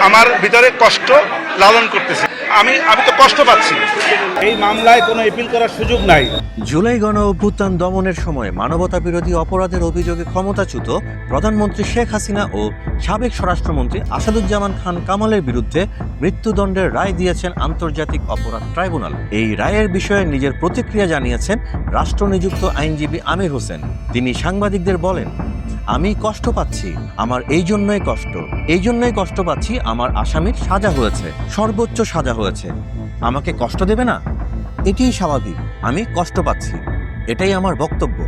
আমার ভিতরে কষ্ট লালন করতেছে। আমি তো কষ্ট পাচ্ছি। এই মামলায় কোনো এপিল করার সুযোগ নাই। জুলাই গণ অভ্যুত্থান দমনের সময় মানবতা বিরোধী অপরাধের অভিযোগে ক্ষমতাচ্যুত প্রধানমন্ত্রী শেখ হাসিনা ও সাবেক স্বরাষ্ট্রমন্ত্রী আসাদুজ্জামান খান কামালের বিরুদ্ধে মৃত্যুদণ্ডের রায় দিয়েছেন আন্তর্জাতিক অপরাধ ট্রাইব্যুনাল। এই রায়ের বিষয়ে নিজের প্রতিক্রিয়া জানিয়েছেন রাষ্ট্রনিযুক্ত আইনজীবী আমির হোসেন। তিনি সাংবাদিকদের বলেন, আমি কষ্ট পাচ্ছি, আমার এই জন্যই কষ্ট পাচ্ছি। আমার আসামির সাজা হয়েছে, সর্বোচ্চ সাজা হয়েছে। আমাকে কষ্ট দেবে না? এটাই স্বাভাবিক। আমি কষ্ট পাচ্ছি, এটাই আমার বক্তব্য।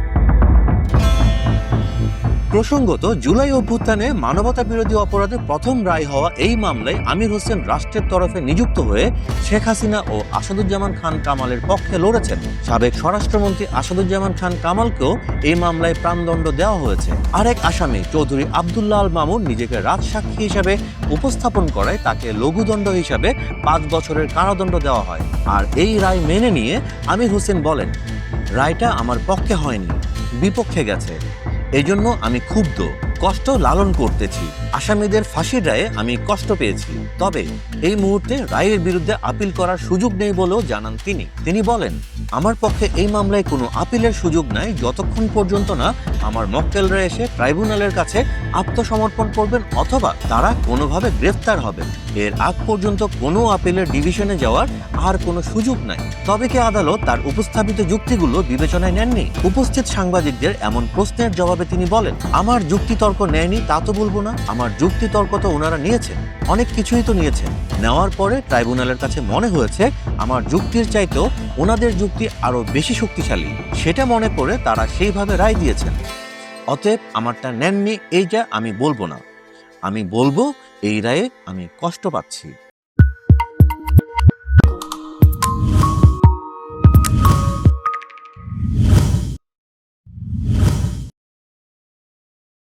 প্রসঙ্গত, জুলাই অভ্যুত্থানে মানবতা বিরোধী অপরাধে প্রথম রায় হওয়া এই মামলায় আমির হোসেন রাষ্ট্রের তরফে নিযুক্ত হয়ে শেখ হাসিনা ও আসাদুজ্জামান খান কামালের পক্ষে লড়েছেন। সাবেক স্বরাষ্ট্রমন্ত্রী আসাদুজ্জামান খান কামালকেও এই মামলায় প্রাণদণ্ড দেওয়া হয়েছে। আরেক আসামি চৌধুরী আবদুল্লাহ আল মামুন নিজেকে রাজসাক্ষী হিসাবে উপস্থাপন করায় তাকে লঘুদণ্ড হিসাবে 5 বছরের কারাদণ্ড দেওয়া হয়। আর এই রায় মেনে নিয়ে আমির হোসেন বলেন, রায়টা আমার পক্ষে হয়নি, বিপক্ষে গেছে। এই জন্য আমি ক্ষুব্ধ, কষ্ট লালন করতেছি। আসামিদের ফাঁসির রায়ে আমি কষ্ট পেয়েছি, তবে এই মুহূর্তে রায়ের বিরুদ্ধে আপিল করার সুযোগ নেই বলেও জানান তিনি। তিনি বলেন, আমার পক্ষে এই মামলায় কোনো আপিলের সুযোগ নাই যতক্ষণ পর্যন্ত না আমার মক্কেলরা এসে ট্রাইব্যুনালের কাছে আত্মসমর্পণ করবেন অথবা তারা কোনোভাবে গ্রেফতার হবেন। এর আগ পর্যন্ত কোনো আপিলের ডিভিশনে যাওয়ার আর কোনো সুযোগ নাই। তবে কি আদালত তার উপস্থাপিত যুক্তিগুলো বিবেচনায় নেননি? উপস্থিত সাংবাদিকদের এমন প্রশ্নের জবাবে তিনি বলেন, আমার যুক্তিতর্ক নেয়নি তা তো বলবো না, আমার যুক্তিতর্ক তো ওনারা নিয়েছেন, অনেক কিছুই তো নিয়েছেন। নেওয়ার পরে ট্রাইব্যুনালের কাছে মনে হয়েছে আমার যুক্তির চাইতেও ওনাদের যুক্তি আরো বেশি শক্তিশালী, সেটা মনে করে তারা সেইভাবে রায় দিয়েছেন। অতএব আমারটা নেননি এইটা আমি বলবো না, আমি বলবো এই রায়ে আমি কষ্ট পাচ্ছি।